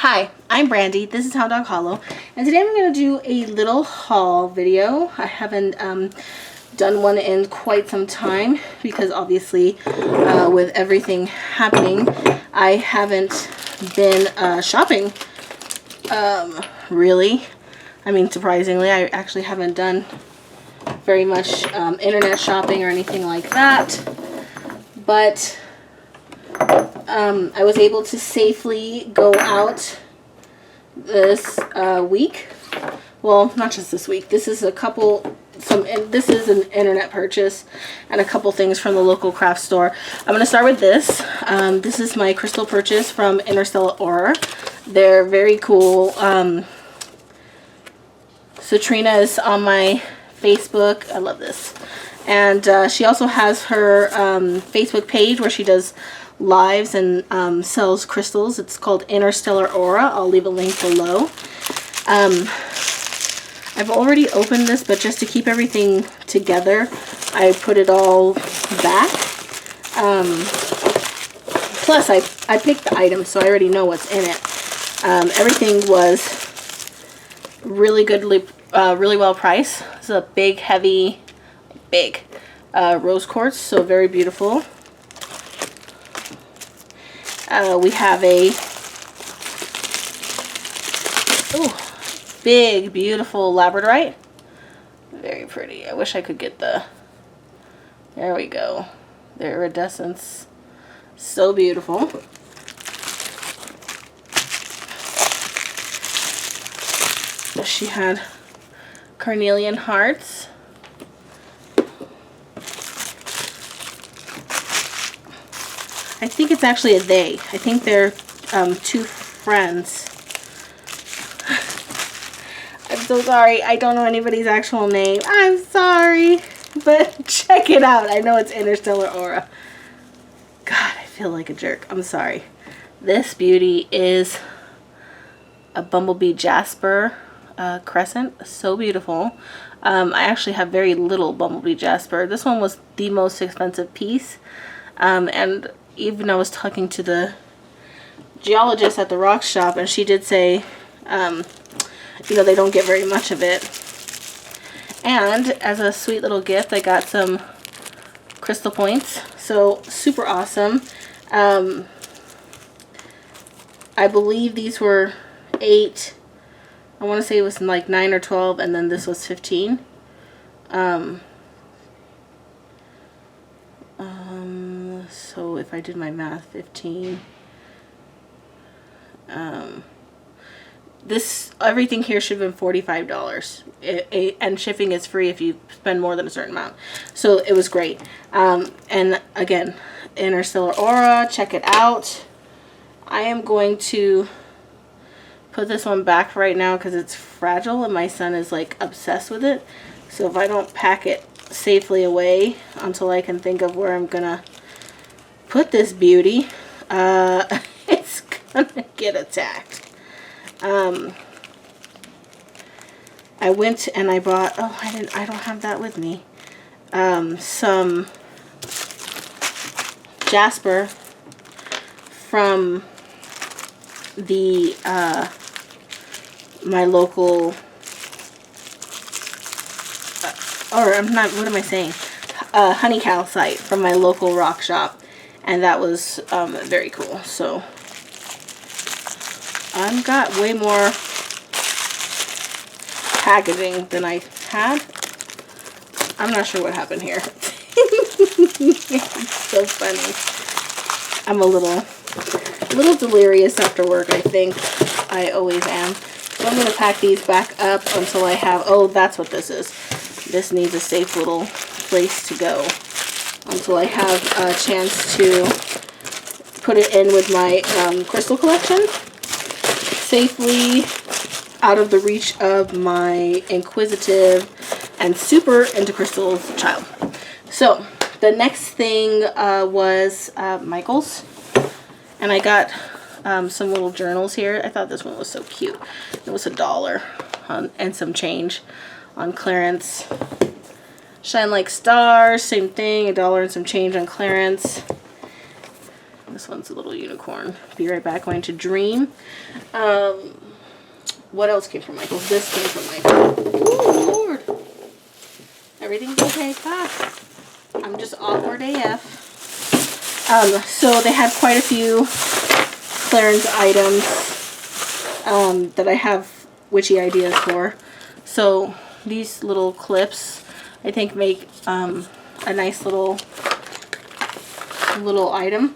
Hi, I'm Brandy. This is Hound Dog Hollow, and today I'm going to do a little haul video. I haven't done one in quite some time because obviously with everything happening, I haven't been shopping really. I mean, surprisingly, I actually haven't done very much internet shopping or anything like that, but I was able to safely go out this week. Well, not just this week. This is this is an internet purchase and a couple things from the local craft store. I'm going to start with this. This is my crystal purchase from Interstellar Aura. They're very cool. Citrina is on my Facebook. I love this. And she also has her Facebook page where she does lives and sells crystals. It's called Interstellar Aura. I'll leave a link below. I've already opened this, but just to keep everything together, I put it all back. Plus, I picked the items, so I already know what's in it. Everything was really good, really well priced. It's a big, heavy, big rose quartz, so very beautiful. We have a big, beautiful Labradorite. Very pretty. I wish I could get the... There we go. The iridescence. So beautiful. She had carnelian hearts. I think it's actually a they. I think they're two friends. I'm so sorry. I don't know anybody's actual name. I'm sorry. But check it out. I know it's Interstellar Aura. God, I feel like a jerk. I'm sorry. This beauty is a Bumblebee Jasper Crescent. So beautiful. I actually have very little Bumblebee Jasper. This one was the most expensive piece. And even I was talking to the geologist at the rock shop, and she did say, you know, they don't get very much of it. And as a sweet little gift, I got some crystal points. So super awesome. I believe these were 8. I want to say it was like 9 or 12, and then this was 15. So if I did my math, 15. Everything here should have been $45. And shipping is free if you spend more than a certain amount. So it was great. And again, Interstellar Aura, check it out. I am going to put this one back right now because it's fragile and my son is like obsessed with it. So if I don't pack it safely away until I can think of where I'm gonna put this beauty, it's gonna get attacked. I went and I bought, I don't have that with me, some Jasper from the my local honey cow site from my local rock shop, and that was very cool. So I've got way more packaging than I had. I'm not sure what happened here. It's so funny. I'm a little delirious after work, I think. I always am. So I'm going to pack these back up until I have... Oh, that's what this is. This needs a safe little place to go until I have a chance to put it in with my crystal collection safely, out of the reach of my inquisitive and super into crystals child. So the next thing was Michael's, and I got some little journals here. I thought this one was so cute. It was $1 and some change on clearance. Shine Like Stars, same thing, $1 and some change on clearance. This one's a little unicorn. Be right back. Going to Dream. What else came from Michael? This came from Michael. Oh, Lord. Everything's okay. I'm just awkward AF. So they had quite a few clearance items that I have witchy ideas for. So these little clips, I think, make a nice little item.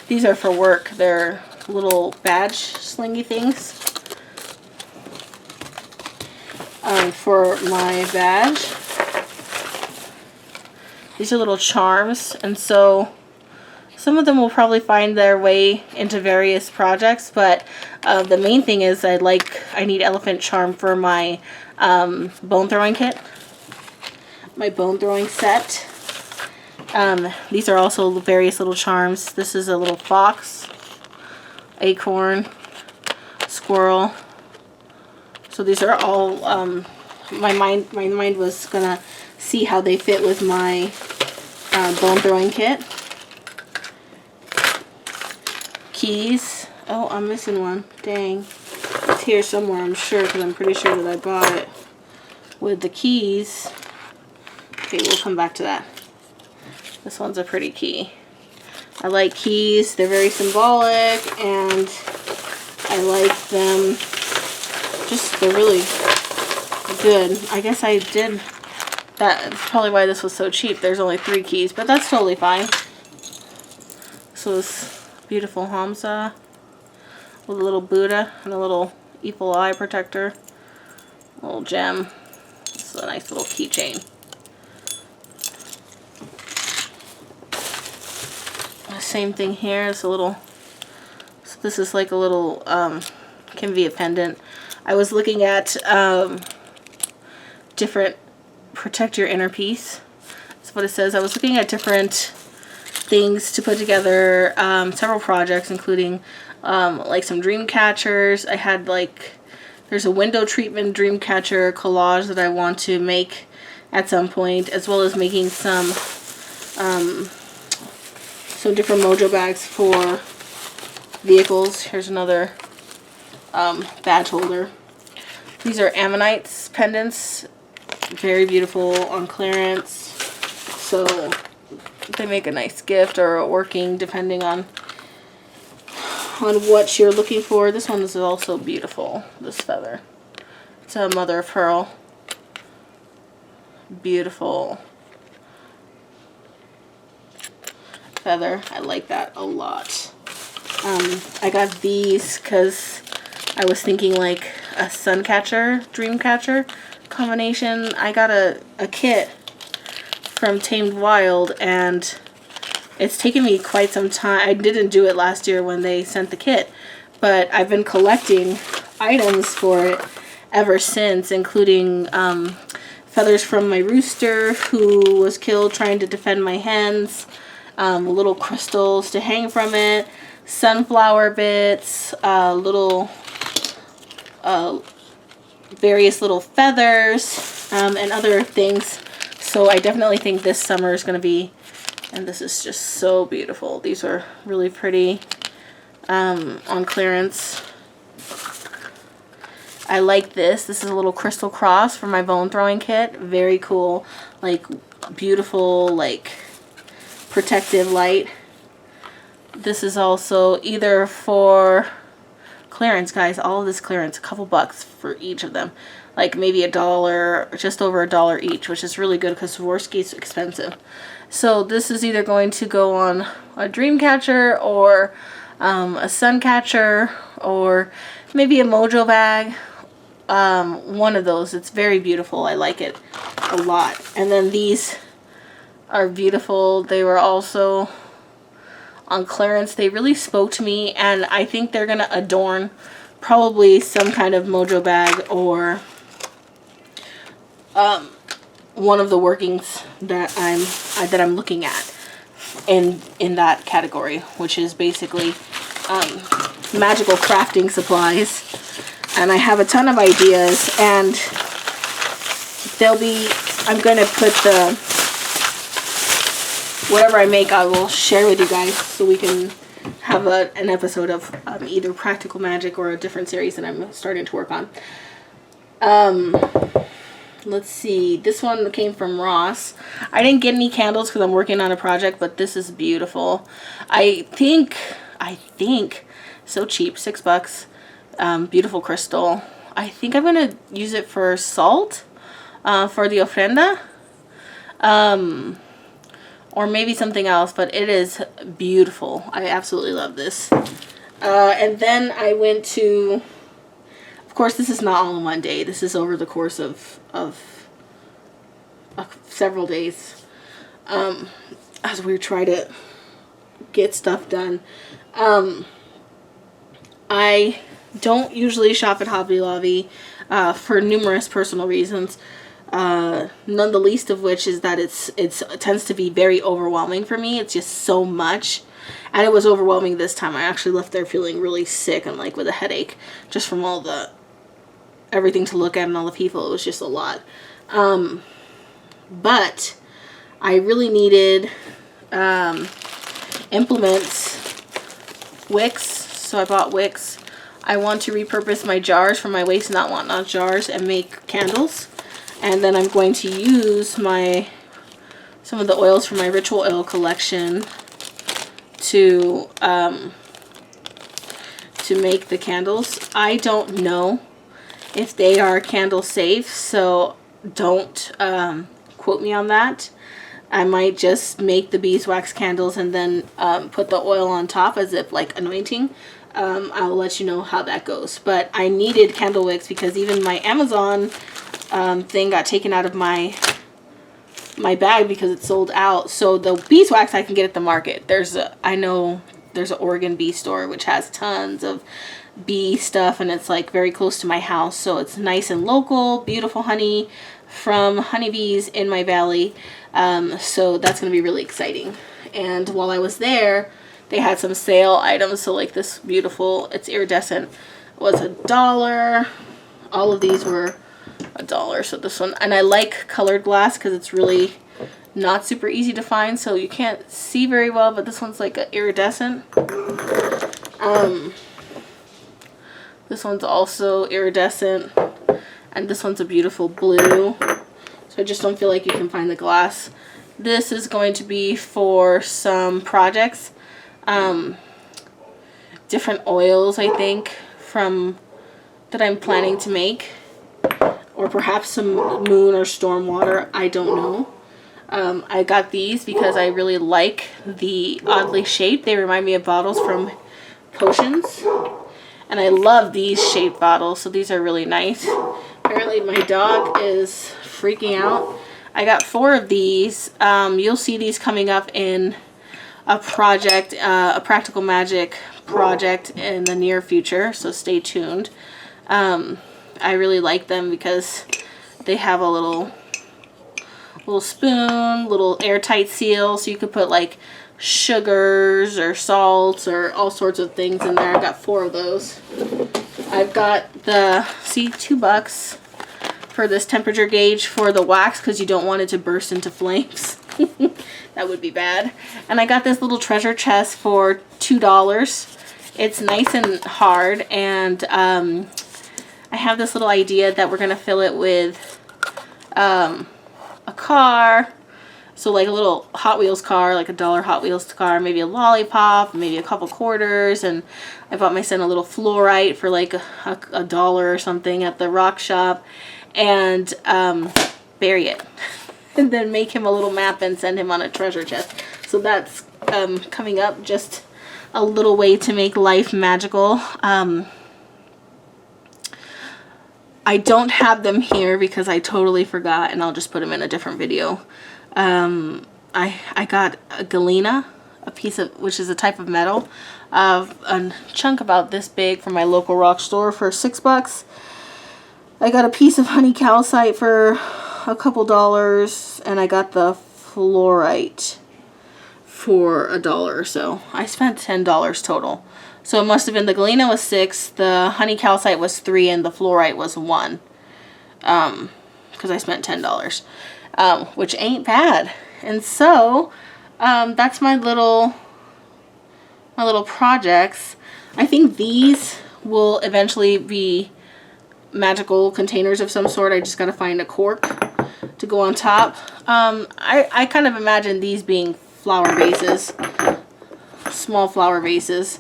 These are for work. They're little badge slingy things for my badge. These are little charms, and so some of them will probably find their way into various projects, but the main thing is I need elephant charm for my bone throwing kit, my bone throwing set. These are also various little charms. This is a little fox, acorn, squirrel. So these are all, my mind was gonna see how they fit with my bone throwing kit. Keys. Oh, I'm missing one. Dang. It's here somewhere, I'm sure, because I'm pretty sure that I bought it with the keys. Okay, we'll come back to that. This one's a pretty key. I like keys. They're very symbolic, and I like them. Just, they're really good. I guess I did. That's probably why this was so cheap. There's only 3 keys, but that's totally fine. So this beautiful Hamza with a little Buddha and a little evil eye protector. A little gem. This is a nice little keychain. Same thing here. It's a little, so this is like a little, can be a pendant. I was looking at different, protect your inner peace. That's what it says. I was looking at different things to put together, several projects, including like some dream catchers. I had there's a window treatment dream catcher collage that I want to make at some point, as well as making some different mojo bags for vehicles. Here's another badge holder. These are Ammonites Pendants. Very beautiful on clearance. So they make a nice gift or a working, depending on what you're looking for. This one is also beautiful, this feather. It's a mother of pearl. Beautiful feather. I like that a lot. I got these because I was thinking like a sun catcher, dream catcher combination. I got a kit from Tamed Wild, and it's taken me quite some time. I didn't do it last year when they sent the kit, but I've been collecting items for it ever since, including feathers from my rooster who was killed trying to defend my hens, little crystals to hang from it, sunflower bits, little various little feathers, and other things. So I definitely think this summer is going to be, and this is just so beautiful. These are really pretty on clearance. I like this. This is a little crystal cross for my bone throwing kit. Very cool, like beautiful, like protective light. This is also either for clearance, guys. All of this clearance, a couple bucks for each of them, like maybe $1, just over $1 each, which is really good because Swarovski is expensive. So this is either going to go on a dream catcher or a sun catcher, or maybe a mojo bag. One of those. It's very beautiful. I like it a lot. And then these are beautiful. They were also on clearance. They really spoke to me, and I think they're gonna adorn probably some kind of mojo bag or one of the workings that I'm looking at in that category, which is basically magical crafting supplies. And I have a ton of ideas, and I'm going to put whatever I make, I will share with you guys so we can have an episode of either Practical Magic or a different series that I'm starting to work on. Let's see. This one came from Ross. I didn't get any candles because I'm working on a project, but this is beautiful. I think, so cheap, $6. Beautiful crystal. I think I'm going to use it for salt, for the ofrenda. Or maybe something else, but it is beautiful. I absolutely love this. And then I went to, of course, this is not all in one day. This is over the course of several days, as we try to get stuff done. I don't usually shop at Hobby Lobby for numerous personal reasons. None the least of which is that it tends to be very overwhelming for me. It's just so much, and it was overwhelming this time. I actually left there feeling really sick and like with a headache just from all the everything to look at and all the people. It was just a lot. But I really needed implements, wicks, so I bought wicks. I want to repurpose my jars from my waste not want not jars and make candles. And then I'm going to use some of the oils from my ritual oil collection to make the candles. I don't know if they are candle safe, so don't quote me on that. I might just make the beeswax candles and then put the oil on top as if like anointing. I'll let you know how that goes. But I needed candle wicks because even my Amazon thing got taken out of my bag because it sold out. So the beeswax I can get at the market. I know there's an Oregon bee store which has tons of bee stuff, and it's like very close to my house, so it's nice and local, beautiful honey from honeybees in my valley. So that's going to be really exciting. And while I was there, they had some sale items. So like this beautiful, it's iridescent, was $1. All of these were $1. So this one, and I like colored glass because it's really not super easy to find, so you can't see very well, but this one's like an iridescent. This one's also iridescent, and this one's a beautiful blue. So I just don't feel like you can find the glass. This is going to be for some projects. Different oils, I think, that I'm planning to make. Or perhaps some moon or storm water. I don't know. I got these because I really like the oddly shaped. They remind me of bottles from potions. And I love these shaped bottles, so these are really nice. Apparently my dog is freaking out. I got 4 of these. You'll see these coming up in a project, a Practical Magic project in the near future, so stay tuned. I really like them because they have a little spoon, little airtight seal, so you could put like sugars or salts or all sorts of things in there. I've got 4 of those. I've got $2 for this temperature gauge for the wax because you don't want it to burst into flames. That would be bad. And I got this little treasure chest for $2. It's nice and hard, and I have this little idea that we're gonna fill it with a car. So like a little Hot Wheels car, like $1 Hot Wheels car, maybe a lollipop, maybe a couple quarters, and I bought my son a little fluorite for like a dollar or something at the rock shop, and bury it. And then make him a little map and send him on a treasure chest. So that's coming up, just a little way to make life magical. I don't have them here because I totally forgot, and I'll just put them in a different video. I got a galena, a piece of, which is a type of metal, a chunk about this big from my local rock store for $6. I got a piece of honey calcite for a couple dollars, and I got the fluorite for $1 or so. I spent $10 total. So it must have been the galena was $6, the honey calcite was $3, and the fluorite was $1. Because I spent $10. Which ain't bad. And so that's my little my little projects. I think these will eventually be magical containers of some sort. I just gotta find a cork to go on top. I kind of imagine these being flower vases, small flower vases,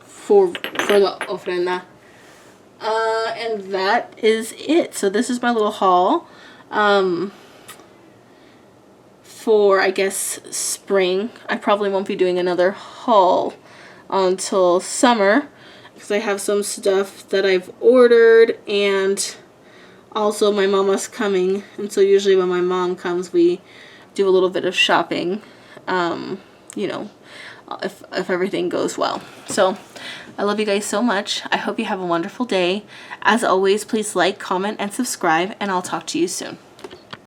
for the ofrenda. And that is it. So this is my little haul for, I guess, spring. I probably won't be doing another haul until summer because I have some stuff that I've ordered, and also my mama's coming, and so usually when my mom comes we do a little bit of shopping, you know, if everything goes well. So I love you guys so much. I hope you have a wonderful day. As always, please like, comment, and subscribe, and I'll talk to you soon.